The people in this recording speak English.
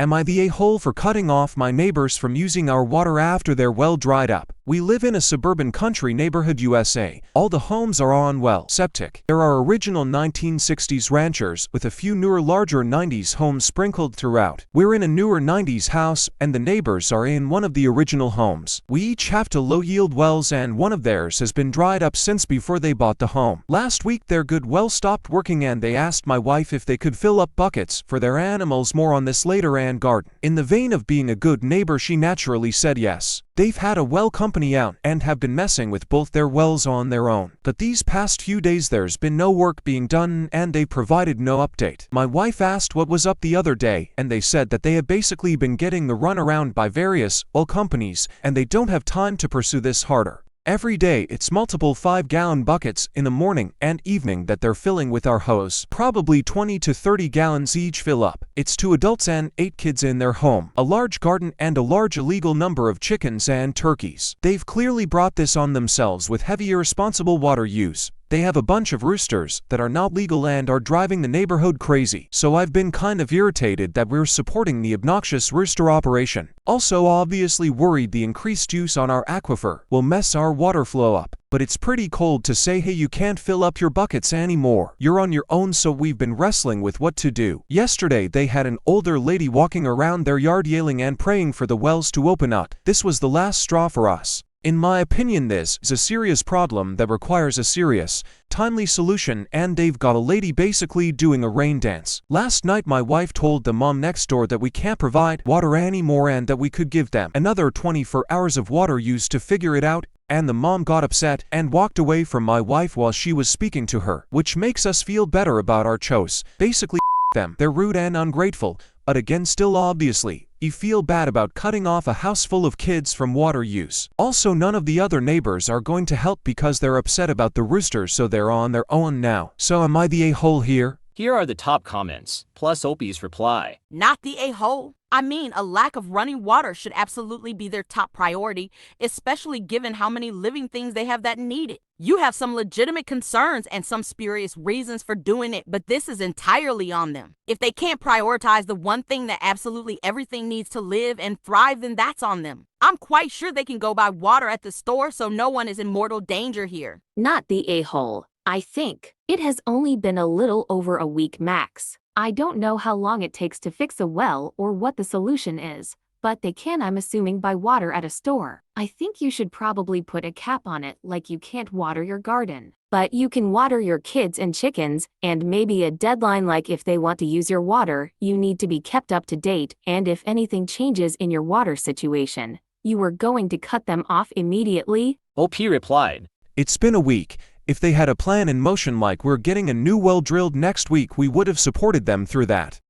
Am I the a-hole for cutting off my neighbors from using our water after their well dried up? We live in a suburban country neighborhood USA. All the homes are on well septic. There are original 1960s ranchers with a few newer larger 90s homes sprinkled throughout. We're in a newer 90s house and the neighbors are in one of the original homes. We each have to low-yield wells and one of theirs has been dried up since before they bought the home. Last week their good well stopped working and they asked my wife if they could fill up buckets for their animals. More on this later. And garden. In the vein of being a good neighbor, she naturally said yes. They've had a well company out and have been messing with both their wells on their own. But these past few days there's been no work being done and they provided no update. My wife asked what was up the other day and they said that they have basically been getting the runaround by various oil companies and they don't have time to pursue this harder. Every day it's multiple 5-gallon buckets in the morning and evening that they're filling with our hose. Probably 20 to 30 gallons each fill up. It's 2 adults and 8 kids in their home, a large garden and a large illegal number of chickens and turkeys. They've clearly brought this on themselves with heavy irresponsible water use. They have a bunch of roosters that are not legal and are driving the neighborhood crazy. So I've been kind of irritated that we're supporting the obnoxious rooster operation. Also obviously worried the increased use on our aquifer will mess our water flow up. But it's pretty cold to say, hey, you can't fill up your buckets anymore. You're on your own, so we've been wrestling with what to do. Yesterday they had an older lady walking around their yard yelling and praying for the wells to open up. This was the last straw for us. In my opinion, this is a serious problem that requires a serious, timely solution, and they've got a lady basically doing a rain dance. Last night my wife told the mom next door that we can't provide water anymore and that we could give them another 24 hours of water use to figure it out, and the mom got upset and walked away from my wife while she was speaking to her, which makes us feel better about our choice. Basically, them. They're rude and ungrateful, but again still obviously, you feel bad about cutting off a house full of kids from water use. Also, none of the other neighbors are going to help because they're upset about the roosters, so they're on their own now. So am I the a-hole here? Here are the top comments, plus Opie's reply. Not the a-hole. I mean, a lack of running water should absolutely be their top priority, especially given how many living things they have that need it. You have some legitimate concerns and some spurious reasons for doing it, but this is entirely on them. If they can't prioritize the one thing that absolutely everything needs to live and thrive, then that's on them. I'm quite sure they can go buy water at the store, so no one is in mortal danger here. Not the a-hole. I think it has only been a little over a week max. I don't know how long it takes to fix a well or what the solution is, but they can, I'm assuming, buy water at a store. I think you should probably put a cap on it, like you can't water your garden, but you can water your kids and chickens, and maybe a deadline like if they want to use your water, you need to be kept up to date, and if anything changes in your water situation, you were going to cut them off immediately? OP replied. It's been a week. If they had a plan in motion like we're getting a new well drilled next week, we would have supported them through that.